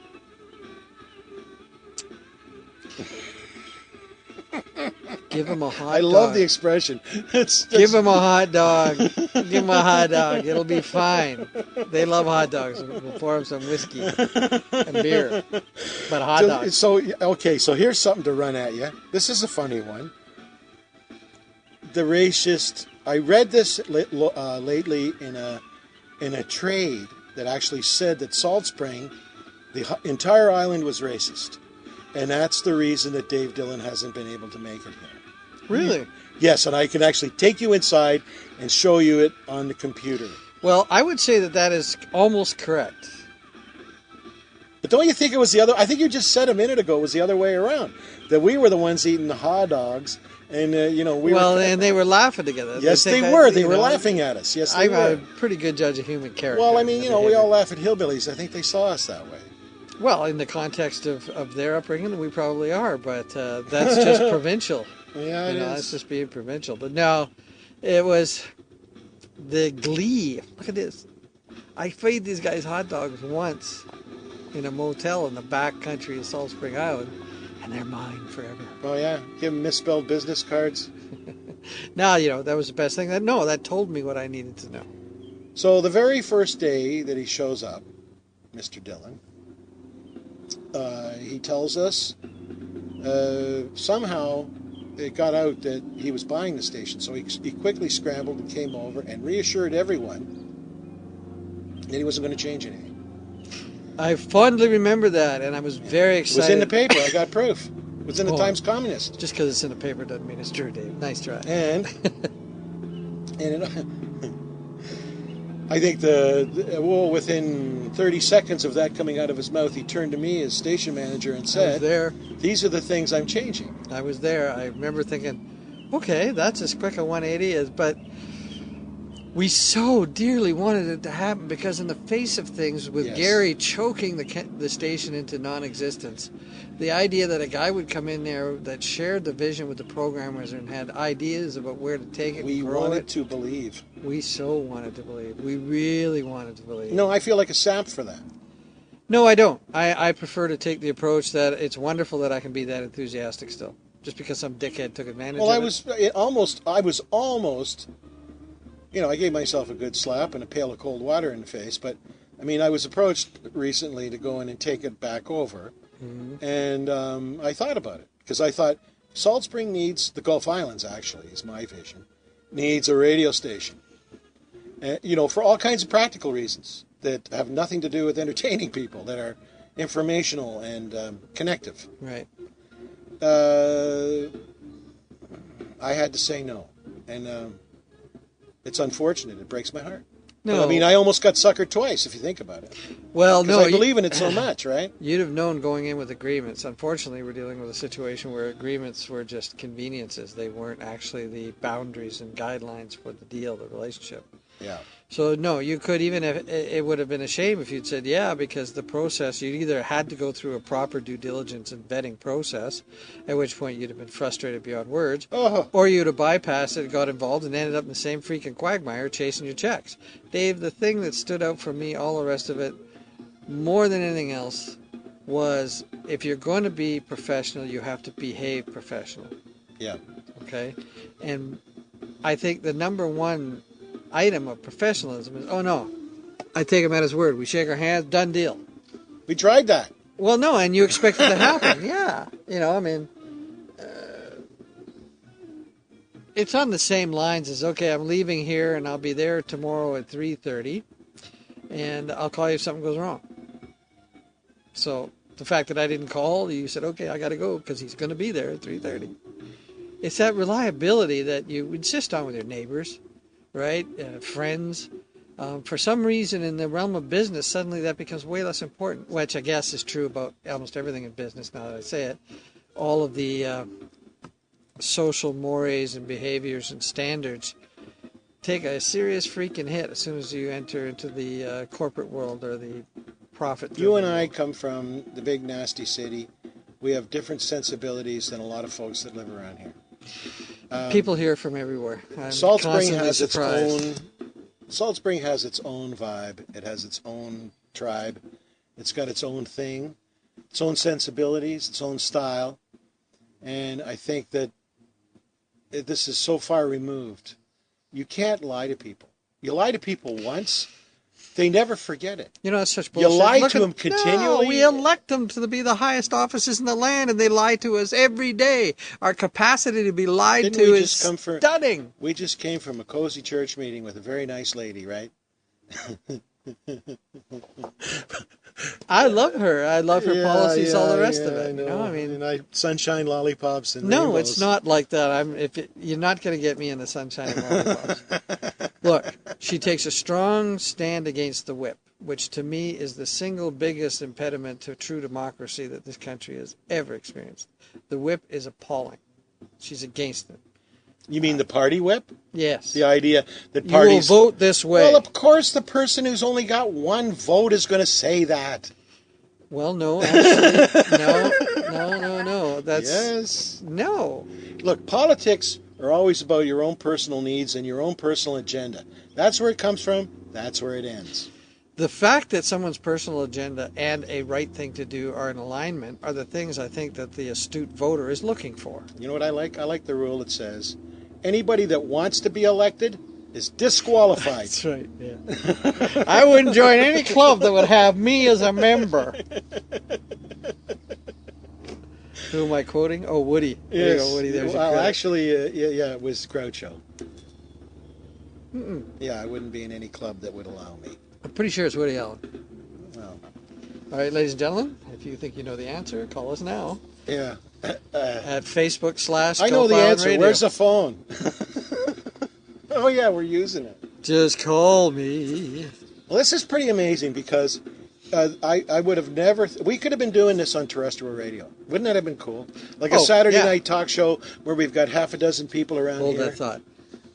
S2: Give him a hot dog.
S1: I love the expression.
S2: Give him a hot dog. Give him a hot dog. It'll be fine. They love hot dogs. We'll pour them some whiskey and beer. But hot dogs.
S1: So here's something to run at you. This is a funny one. The racist. I read this lately in a trade that actually said that Salt Spring, the entire island, was racist. And that's the reason that Dave Dillon hasn't been able to make it here.
S2: Really?
S1: Yes, and I can actually take you inside and show you it on the computer.
S2: Well, I would say that is almost correct.
S1: But don't you think it was the other? I think you just said a minute ago it was the other way around. That we were the ones eating the hot dogs, and we were.
S2: And they were laughing together.
S1: Yes, they were. They were laughing at us. Yes, they were.
S2: I'm a pretty good judge of human character.
S1: Well, I mean, we all laugh at hillbillies. I think they saw us that way.
S2: Well, in the context of their upbringing, we probably are, but that's just provincial.
S1: Yeah, it is.
S2: That's just being provincial. But no, it was the glee. Look at this. I fed these guys hot dogs once in a motel in the back country of Saltspring Island, and they're mine forever.
S1: Oh, yeah? Give them misspelled business cards?
S2: Now, that was the best thing. That told me what I needed to know.
S1: So the very first day that he shows up, Mr. Dillon, he tells us somehow it got out that he was buying the station. So he quickly scrambled and came over and reassured everyone that he wasn't going to change anything.
S2: I fondly remember that, and I was very excited.
S1: It was in the paper. I got proof. It was in the Times Communist.
S2: Just because it's in the paper doesn't mean it's true, Dave. Nice try.
S1: And I think within 30 seconds of that coming out of his mouth, he turned to me as station manager and said, "These are the things I'm changing."
S2: I was there. I remember thinking, okay, that's as quick a 180 as, but we so dearly wanted it to happen because in the face of things, with Gary choking the station into non-existence, the idea that a guy would come in there that shared the vision with the programmers and had ideas about where to take it.
S1: We wanted to believe.
S2: We so wanted to believe. We really wanted to believe.
S1: No, I feel like a sap for that.
S2: No, I don't. I prefer to take the approach that it's wonderful that I can be that enthusiastic still. Just because some dickhead took advantage of it.
S1: I was almost, I gave myself a good slap and a pail of cold water in the face, but, I was approached recently to go in and take it back over, and I thought about it, because I thought Salt Spring needs, the Gulf Islands actually, is my vision, needs a radio station, for all kinds of practical reasons that have nothing to do with entertaining people, that are informational and connective.
S2: Right.
S1: I had to say no, and it's unfortunate. It breaks my heart.
S2: No,
S1: but, I almost got suckered twice, if you think about it.
S2: Well, no,
S1: I believe in it so much, right?
S2: You'd have known going in with agreements. Unfortunately, we're dealing with a situation where agreements were just conveniences. They weren't actually the boundaries and guidelines for the deal, the relationship.
S1: Yeah.
S2: So, no, you could even have, it would have been a shame if you'd said, yeah, because the process, you either had to go through a proper due diligence and vetting process, at which point you'd have been frustrated beyond words, or you'd have bypassed it, got involved, and ended up in the same freaking quagmire chasing your checks. Dave, the thing that stood out for me, all the rest of it, more than anything else, was if you're going to be professional, you have to behave professional.
S1: Yeah.
S2: Okay? And I think the number one item of professionalism is, I take him at his word. We shake our hands, done deal.
S1: We tried that.
S2: Well, no, and you expect it to happen. Yeah. It's on the same lines as, okay, I'm leaving here and I'll be there tomorrow at 3:30 and I'll call you if something goes wrong. So the fact that I didn't call, you said, okay, I got to go because he's going to be there at 3:30. It's that reliability that you insist on with your neighbors, right? Friends, For some reason, in the realm of business, suddenly that becomes way less important, which I guess is true about almost everything in business now that I say it. All of the social mores and behaviors and standards take a serious freaking hit as soon as you enter into the corporate world or the profit.
S1: You and I come from the big nasty city. We have different sensibilities than a lot of folks that live around here.
S2: People here from everywhere.
S1: Salt Spring has its own. Salt Spring has its own vibe. It has its own tribe. It's got its own thing, its own sensibilities, its own style. And I think that this is so far removed. You can't lie to people. You lie to people once, they never forget it.
S2: You know, that's such bullshit.
S1: You lie to them continually.
S2: No, we elect them to be the highest offices in the land, and they lie to us every day. Our capacity to be lied to is stunning.
S1: We just came from a cozy church meeting with a very nice lady, right?
S2: I love her. I love her policies, all the rest of it.
S1: I know.
S2: You know, I mean,
S1: and sunshine lollipops and
S2: no,
S1: rainbows.
S2: it's not like that. You're not going to get me in the sunshine and lollipops. Look, she takes a strong stand against the whip, which to me is the single biggest impediment to true democracy that this country has ever experienced. The whip is appalling. She's against it.
S1: You mean the party whip?
S2: Yes.
S1: The idea that parties...
S2: You will vote this way.
S1: Well, of course the person who's only got one vote is going to say that.
S2: Well, no, actually, no. That's...
S1: Yes.
S2: No.
S1: Look, politics are always about your own personal needs and your own personal agenda. That's where it comes from. That's where it ends.
S2: The fact that someone's personal agenda and a right thing to do are in alignment are the things I think that the astute voter is looking for.
S1: You know what I like? I like the rule that says anybody that wants to be elected is disqualified.
S2: That's right, yeah. I wouldn't join any club that would have me as a member. Who am I quoting? Oh, Woody. There you go, Woody. There's
S1: well, actually, it was Groucho.
S2: Mm-mm.
S1: Yeah, I wouldn't be in any club that would allow me.
S2: I'm pretty sure it's Woody Allen.
S1: Well.
S2: All right, ladies and gentlemen, if you think you know the answer, call us now.
S1: Yeah.
S2: At Facebook /
S1: I know the answer.
S2: Radio.
S1: Where's the phone? Oh, yeah, we're using it.
S2: Just call me.
S1: Well, this is pretty amazing because I would have never... we could have been doing this on terrestrial radio. Wouldn't that have been cool? Like a Saturday night talk show where we've got half a dozen people around here.
S2: Hold that thought.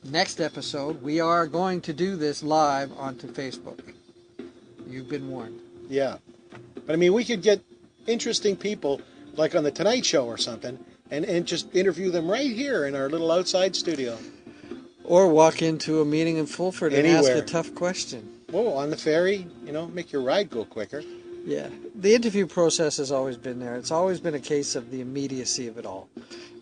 S2: Next episode, we are going to do this live onto Facebook. You've been warned.
S1: Yeah. But, I mean, we could get interesting people, like on The Tonight Show or something, and just interview them right here in our little outside studio.
S2: Or walk into a meeting in Fulford and ask a tough question.
S1: Whoa, on the ferry, make your ride go quicker.
S2: Yeah. The interview process has always been there. It's always been a case of the immediacy of it all.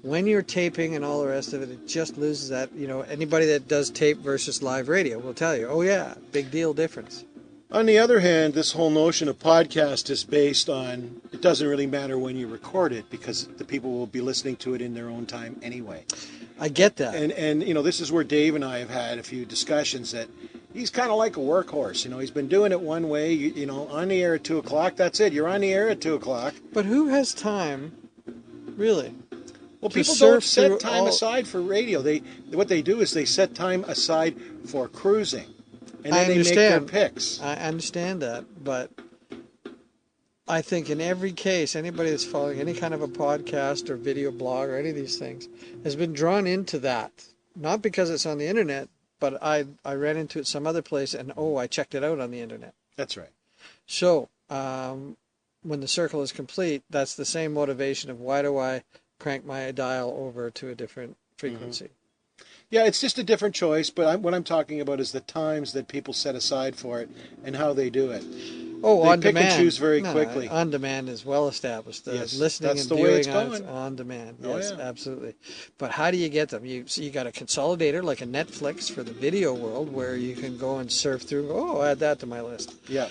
S2: When you're taping and all the rest of it, it just loses that. Anybody that does tape versus live radio will tell you, oh, yeah, big deal difference.
S1: On the other hand, this whole notion of podcast is based on it doesn't really matter when you record it because the people will be listening to it in their own time anyway.
S2: I get that.
S1: And this is where Dave and I have had a few discussions that he's kind of like a workhorse. He's been doing it one way, on the air at 2 o'clock. That's it. You're on the air at 2 o'clock.
S2: But who has time, really?
S1: Well, people don't set time aside for radio. What they do is they set time aside for cruising, and then they make their picks.
S2: I understand that, but I think in every case, anybody that's following any kind of a podcast or video blog or any of these things has been drawn into that. Not because it's on the internet, but I ran into it some other place, and I checked it out on the internet.
S1: That's right.
S2: So when the circle is complete, that's the same motivation of why do I crank my dial over to a different frequency.
S1: Mm-hmm. Yeah, it's just a different choice, but what I'm talking about is the times that people set aside for it and how they do it.
S2: Oh,
S1: they
S2: on
S1: pick
S2: demand.
S1: and choose very quickly.
S2: On demand is well established.
S1: Yes,
S2: listening
S1: that's
S2: and
S1: the
S2: viewing
S1: way it's going.
S2: On demand.
S1: Oh,
S2: Yes,
S1: yeah.
S2: absolutely. But how do you get them? You got a consolidator like a Netflix for the video world where you can go and surf through. Oh, add that to my list.
S1: Yeah.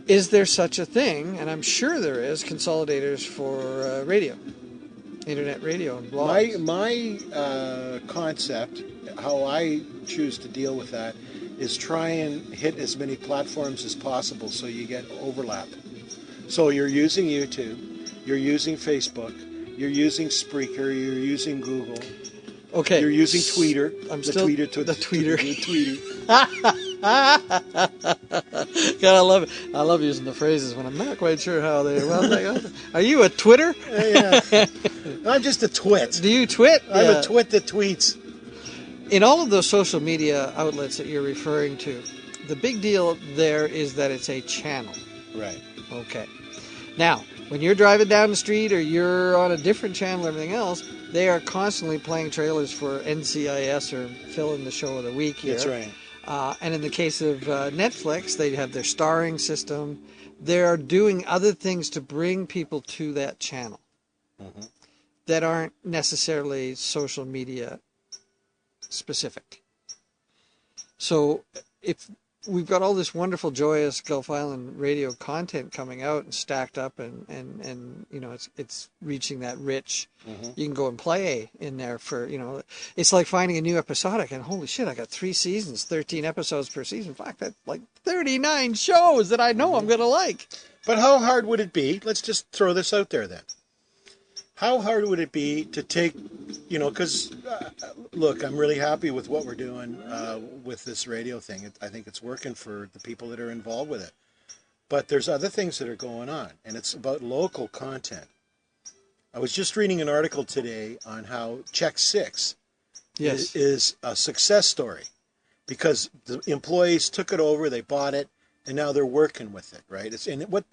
S2: Is there such a thing? And I'm sure there is consolidators for radio. Internet radio and blogs.
S1: My concept, how I choose to deal with that, is try and hit as many platforms as possible so you get overlap. So you're using YouTube, you're using Facebook, you're using Spreaker, you're using Google.
S2: Okay.
S1: You're using tweeter.
S2: I'm
S1: the
S2: still
S1: tweeter
S2: the tweeter.
S1: The tweeter.
S2: God, I love it. I love using the phrases when I'm not quite sure how they. Well, are you a Twitter?
S1: Yeah. I'm just a twit.
S2: Do you twit?
S1: I'm a twit that tweets.
S2: In all of those social media outlets that you're referring to, the big deal there is that it's a channel.
S1: Right.
S2: Okay. Now, when you're driving down the street or you're on a different channel, everything else, they are constantly playing trailers for NCIS or fill in the show of the week here.
S1: That's right.
S2: And in the case of Netflix, they have their starring system. They're doing other things to bring people to that channel that aren't necessarily social media specific. So if we've got all this wonderful, joyous Gulf Island radio content coming out and stacked up, and you know, it's reaching that rich. You can go and play in there for, you know, it's like finding a new episodic, and holy shit, I got 3 seasons, 13 episodes per season. In fact, that's like 39 shows that I know I'm going to like.
S1: But how hard would it be? Let's just throw this out there then. How hard would it be to take, you know, because, look, I'm really happy with what we're doing with this radio thing. I think it's working for the people that are involved with it. But there's other things that are going on, and it's about local content. I was just reading an article today on how Check 6 is a success story because the employees took it over, they bought it, and now they're working with it, right?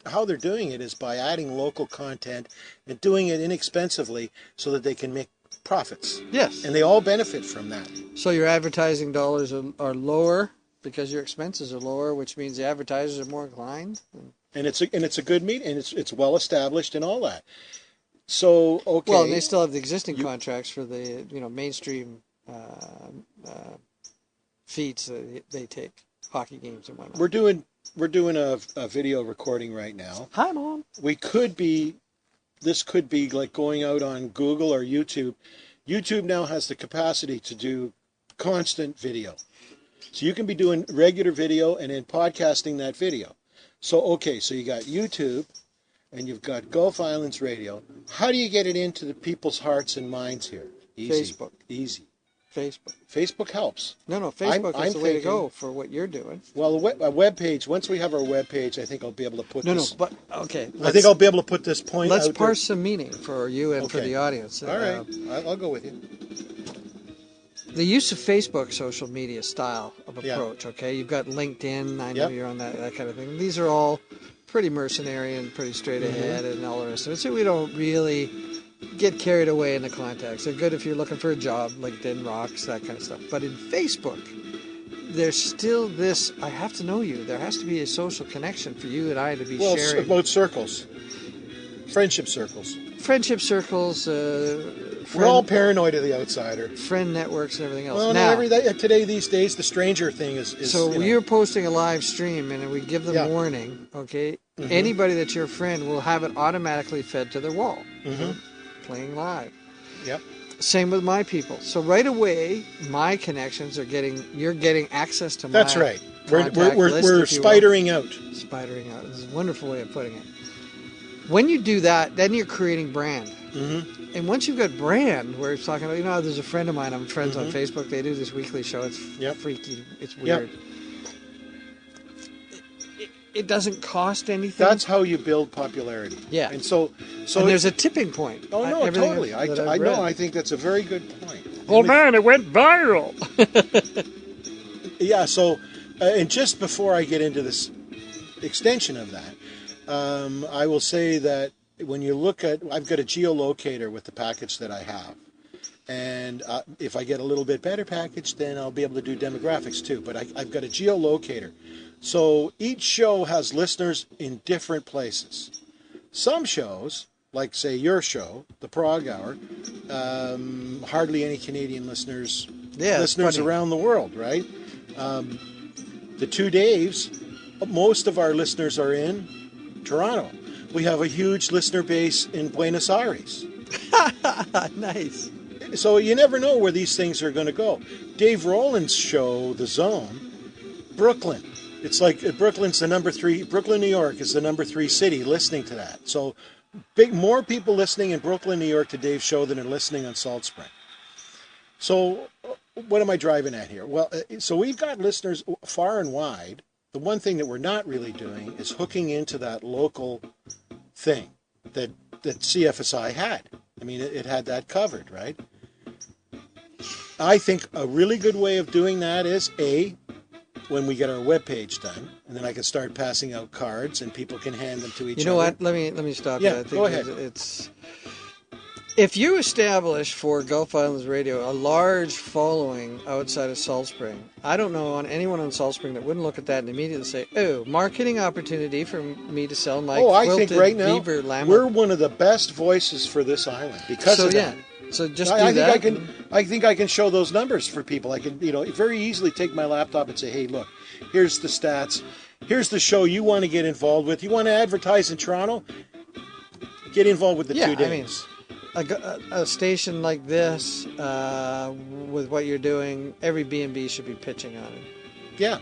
S1: How they're doing it is by adding local content and doing it inexpensively so that they can make profits.
S2: Yes.
S1: And they all benefit from that.
S2: So your advertising dollars are lower because your expenses are lower, which means the advertisers are more inclined.
S1: And it's a good meet, and it's well established and all that. So, okay.
S2: Well, and they still have the existing contracts for the, you know, mainstream feeds that they take, hockey games and whatnot.
S1: We're doing a video recording right now.
S2: Hi, Mom.
S1: This could be like going out on Google or YouTube. YouTube now has the capacity to do constant video. So you can be doing regular video and then podcasting that video. So you got YouTube and you've got Gulf Islands Radio. How do you get it into the people's hearts and minds here? Easy.
S2: Facebook.
S1: Easy.
S2: Facebook.
S1: Facebook helps.
S2: No, Facebook is the way to go for what you're doing.
S1: Well, a web page, once we have our web page, I think I'll be able to put this.
S2: But, okay.
S1: I think I'll be able to put this point
S2: Let's
S1: out
S2: parse some meaning for you and for the audience.
S1: All right. I'll go with you.
S2: The use of Facebook social media style of approach, okay? You've got LinkedIn, I know you're on that kind of thing. These are all pretty mercenary and pretty straight ahead and all the rest of it. So we don't really get carried away in the context. They're good if you're looking for a job, LinkedIn rocks, that kind of stuff. But in Facebook, there's still this, I have to know you. There has to be a social connection for you and I to be sharing.
S1: Well, about circles. Friendship circles.
S2: Friendship circles.
S1: We're all paranoid of the outsider.
S2: Friend networks and everything else.
S1: Well,
S2: now,
S1: today, these days, the stranger thing is
S2: so you're posting a live stream and we give them warning, okay? Anybody that's your friend will have it automatically fed to their wall. Playing live.
S1: Yep.
S2: Same with my people. So right away, my connections you're getting access to my
S1: That's right. We're
S2: spidering out. Spidering out. This is a wonderful way of putting it. When you do that, then you're creating brand. And once you've got brand, where it's talking about, you know, there's a friend of mine, I'm friends on Facebook, they do this weekly show. It's freaky. It's weird. It doesn't cost anything.
S1: That's how you build popularity.
S2: Yeah.
S1: And so
S2: and there's a tipping point.
S1: Oh, no, totally. I know. I think that's a very good point.
S2: Oh, man, it went viral.
S1: Yeah, so, and just before I get into this extension of that, I will say that when you look at, I've got a geolocator with the package that I have. And if I get a little bit better package, then I'll be able to do demographics too. But I've got a geolocator. So each show has listeners in different places. Some shows, like say your show, the Prague Hour, hardly any Canadian listeners. Listeners around the world, right? The two Daves, most of our listeners are in Toronto. We have a huge listener base in Buenos Aires.
S2: Nice.
S1: So you never know where these things are going to go. Dave Rowland's show, The Zone, Brooklyn. It's like Brooklyn's the number 3. Brooklyn, New York is the number 3 city listening to that. So more people listening in Brooklyn, New York to Dave's show than are listening on Salt Spring. So what am I driving at here? Well, so we've got listeners far and wide. The one thing that we're not really doing is hooking into that local thing that CFSI had. I mean, it had that covered, right? I think a really good way of doing that is, when we get our webpage done, and then I can start passing out cards and people can hand them to each other.
S2: You know what? Let me stop you. I think
S1: go ahead.
S2: It's if you establish for Gulf Islands Radio a large following outside of Salt Spring, I don't know anyone on Salt Spring that wouldn't look at that and immediately say, "Oh, marketing opportunity for me to sell my quilted
S1: think right now
S2: beaver lamb."
S1: We're one of the best voices for this island because of that.
S2: So just do that.
S1: I think I can show those numbers for people. I can, very easily take my laptop and say, "Hey, look, here's the stats. Here's the show you want to get involved with. You want to advertise in Toronto? Get involved with the 2 days."
S2: A station like this, with what you're doing, every B&B should be pitching on it.
S1: Yeah.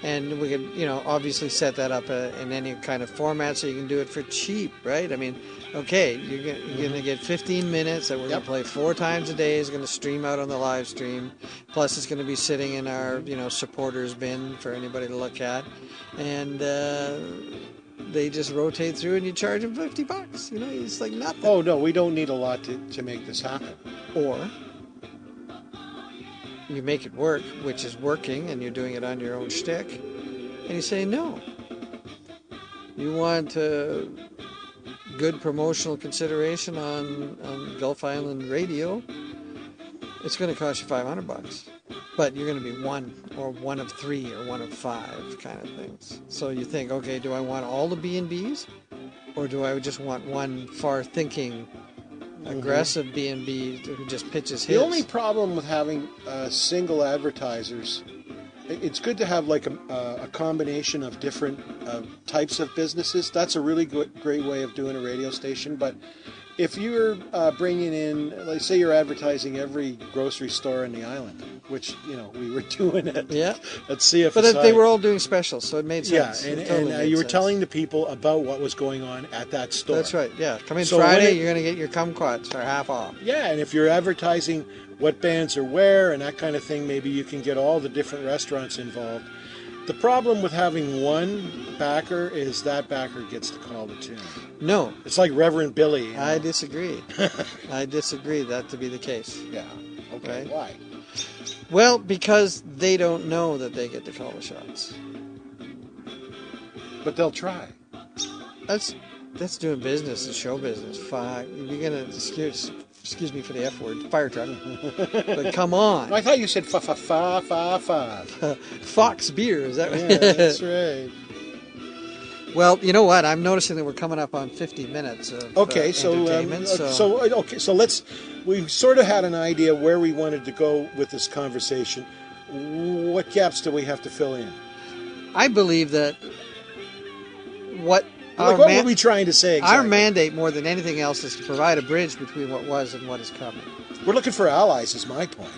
S2: And we could, obviously set that up in any kind of format so you can do it for cheap, right? I mean, okay, you're going to get 15 minutes that we're going to play 4 times a day. It's going to stream out on the live stream. Plus, it's going to be sitting in our, supporters bin for anybody to look at. And they just rotate through and you charge them $50. It's like nothing.
S1: Oh, no, we don't need a lot to make this happen.
S2: Or you make it work, which is working, and you're doing it on your own shtick, and you say no. You want good promotional consideration on Gulf Island Radio, it's going to cost you $500. But you're going to be one of 3 or one of 5 kind of things. So you think, okay, do I want all the B&Bs? Or do I just want one far-thinking, aggressive B&B who just pitches his?
S1: The only problem with having single advertisers, it's good to have like a combination of different types of businesses. That's a really great way of doing a radio station. But if you're bringing in, like, say you're advertising every grocery store in the island, which, we were doing at CFSI.
S2: But they were all doing specials, so it made sense.
S1: Yeah, and you were telling the people about what was going on at that store.
S2: That's right, yeah. Come in Friday, you're going to get your kumquats for half off.
S1: Yeah, and if you're advertising what bands are where and that kind of thing, maybe you can get all the different restaurants involved. The problem with having one backer is that backer gets to call the tune.
S2: No.
S1: It's like Reverend Billy.
S2: I disagree. I disagree that to be the case.
S1: Yeah. Okay. Right? Why?
S2: Well, because they don't know that they get to call the shots.
S1: But they'll try.
S2: That's doing business, it's show business. You're going to, excuse me for the F word, fire truck. But come on.
S1: I thought you said fa.
S2: Fox beer, is that right?
S1: Yeah, that's right.
S2: Well, you know what? I'm noticing that we're coming up on 50 minutes of entertainment.
S1: So we sort of had an idea where we wanted to go with this conversation. What gaps do we have to fill in?
S2: I believe that what
S1: were we trying to say exactly?
S2: Our mandate, more than anything else, is to provide a bridge between what was and what is coming.
S1: We're looking for allies, is my point.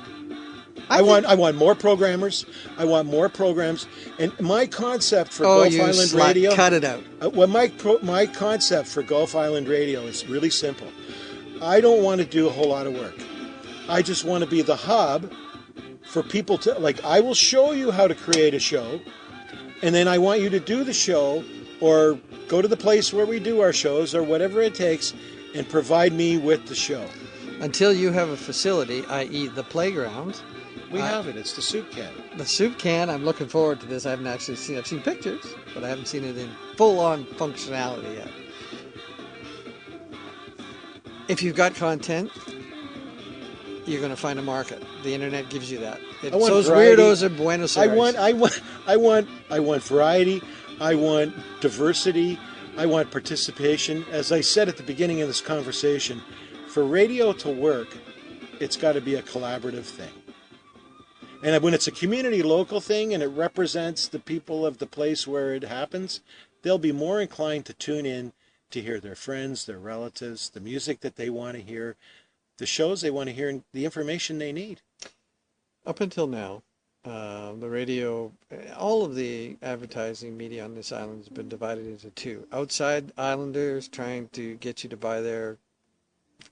S1: I want more programmers. I want more programs. And my concept for Gulf Island Radio...
S2: cut it out.
S1: My concept for Gulf Island Radio is really simple. I don't want to do a whole lot of work. I just want to be the hub for people to... I will show you how to create a show, and then I want you to do the show, or go to the place where we do our shows, or whatever it takes, and provide me with the show.
S2: Until you have a facility, i.e. the playground...
S1: We have it. It's the soup can.
S2: The soup can. I'm looking forward to this. I haven't actually seen. I've seen pictures, but I haven't seen it in full-on functionality yet. If you've got content, you're going to find a market. The internet gives you that. Those variety. Weirdos in Buenos Aires.
S1: I want variety. I want diversity. I want participation. As I said at the beginning of this conversation, for radio to work, it's got to be a collaborative thing. And when it's a community local thing and it represents the people of the place where it happens, they'll be more inclined to tune in to hear their friends, their relatives, the music that they want to hear, the shows they want to hear, and the information they need.
S2: Up until now, the radio, all of the advertising media on this island has been divided into 2. Outside islanders trying to get you to buy their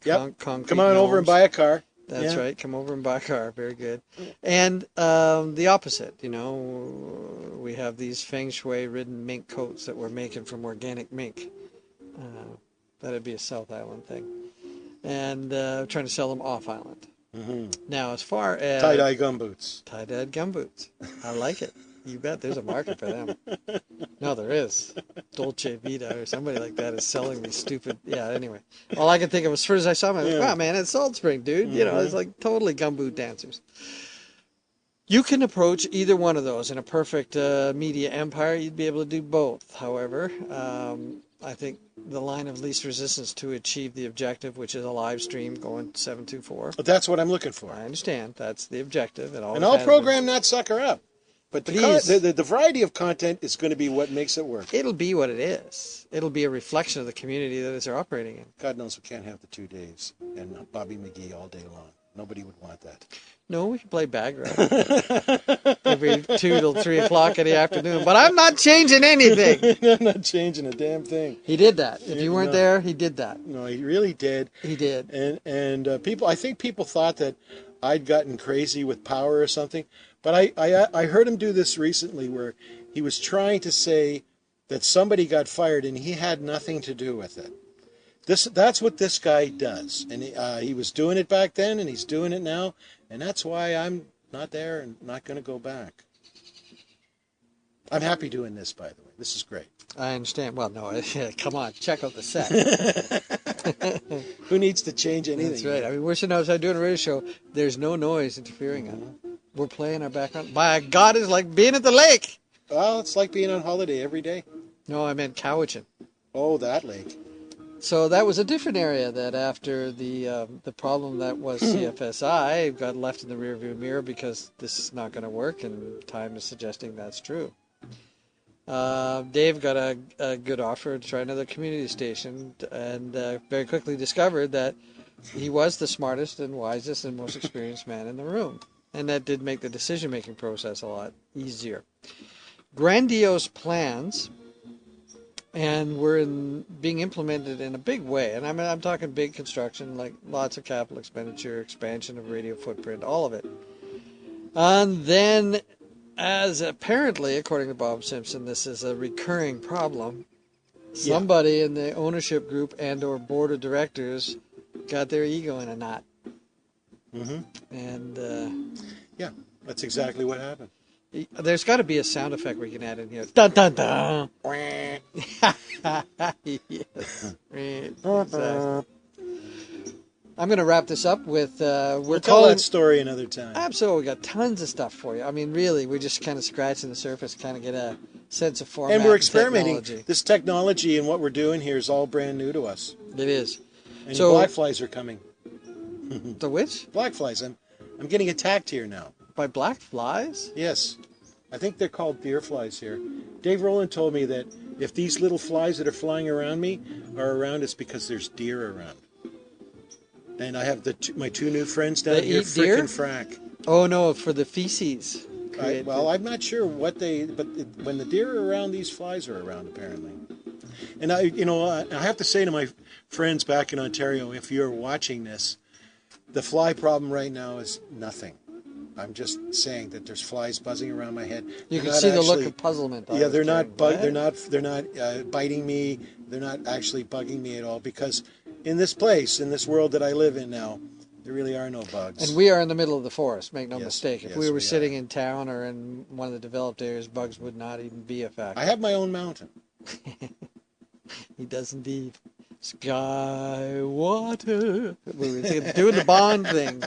S2: concrete
S1: Come on over and buy a car.
S2: That's right. Come over and buy a car. Very good. And the opposite, we have these feng shui-ridden mink coats that we're making from organic mink. That'd be a South Island thing. And trying to sell them off island. Mm-hmm. Now, as far as...
S1: Tie-dye gumboots.
S2: Tie-dyed gumboots. I like it. You bet there's a market for them. No, there is. Dolce Vita or somebody like that is selling these stupid... Yeah, anyway. All I could think of as soon as I saw them, I was like, wow, man, it's Saltspring, dude. Mm-hmm. It's like totally gumboot dancers. You can approach either one of those. In a perfect media empire, you'd be able to do both. However, I think the line of least resistance to achieve the objective, which is a live stream going 724.
S1: But that's what I'm looking for.
S2: I understand. That's the objective. And
S1: I'll program that sucker up. But the variety of content is going to be what makes it work.
S2: It'll be what it is. It'll be a reflection of the community that it's operating in.
S1: God knows we can't have the 2 Daves and Bobby McGee all day long. Nobody would want that.
S2: No, we can play background every 2 till 3 o'clock in the afternoon. But I'm not changing anything.
S1: I'm not changing a damn thing.
S2: He did that. If you weren't there, he did that.
S1: No, he really did.
S2: He did.
S1: And I think people thought that I'd gotten crazy with power or something. But I heard him do this recently where he was trying to say that somebody got fired and he had nothing to do with it. That's what this guy does. And he was doing it back then and he's doing it now. And that's why I'm not there and not going to go back. I'm happy doing this, by the way. This is great.
S2: I understand. Well, no, come on. Check out the set.
S1: Who needs to change anything?
S2: That's right. I mean, worse than I was doing a radio show. There's no noise interfering on it. We're playing our background. My God, it's like being at the lake.
S1: Well, it's like being on holiday every day.
S2: No, I meant Cowichan.
S1: Oh, that lake.
S2: So that was a different area that after the problem that was CFSI got left in the rearview mirror because this is not going to work, and time is suggesting that's true. Dave got a good offer to try another community station and very quickly discovered that he was the smartest and wisest and most experienced man in the room. And that did make the decision-making process a lot easier. Grandiose plans, and were being implemented in a big way. And I'm talking big construction, like lots of capital expenditure, expansion of radio footprint, all of it. And then, as apparently, according to Bob Simpson, this is a recurring problem, somebody in the ownership group and or board of directors got their ego in a knot. Mm-hmm. And
S1: yeah, that's exactly what happened.
S2: There's got to be a sound effect we can add in here. Dun dun dun. Yes. Exactly. I'm going to wrap this up with
S1: we'll tell that story another time.
S2: Absolutely, we got tons of stuff for you. I mean, really, we're just kind of scratching the surface, kind of get a sense of format.
S1: And we're experimenting. This technology and what we're doing here is all brand new to us.
S2: It is.
S1: And so, black flies are coming.
S2: The which?
S1: Black flies. I'm getting attacked here now.
S2: By black flies?
S1: Yes. I think they're called deer flies here. Dave Rowland told me that if these little flies that are flying around me are around, it's because there's deer around. And I have my 2 new friends down here, Frick and Frack.
S2: Oh, no, for the feces.
S1: I'm not sure but when the deer are around, these flies are around, apparently. And I have to say to my friends back in Ontario, if you're watching this, the fly problem right now is nothing. I'm just saying that there's flies buzzing around my head.
S2: You can see the look of puzzlement.
S1: Yeah, they're not biting me. They're not actually bugging me at all because in this world that I live in now, there really are no bugs.
S2: And we are in the middle of the forest. Make no mistake. If we were sitting in town or in one of the developed areas, bugs would not even be a factor.
S1: I have my own mountain.
S2: He does indeed. Skywater. We were doing the Bond thing.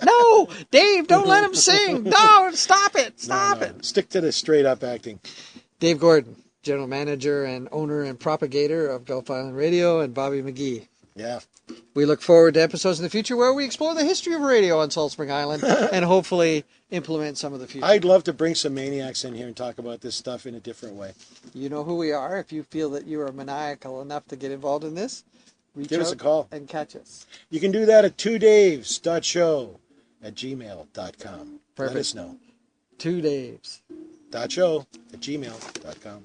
S2: No, Dave, don't let him sing. No, stop it. Stop it.
S1: Stick to the straight up acting.
S2: Dave Gordon, general manager and owner and propagator of Gulf Island Radio, and Bobby McGee.
S1: Yeah.
S2: We look forward to episodes in the future where we explore the history of radio on Saltspring Island and hopefully implement some of the future.
S1: I'd love to bring some maniacs in here and talk about this stuff in a different way.
S2: You know who we are. If you feel that you are maniacal enough to get involved in this,
S1: give us a call
S2: and catch us.
S1: You can do that at 2daves.show@gmail.com.
S2: Perfect.
S1: Let us know.
S2: 2daves.show@gmail.com.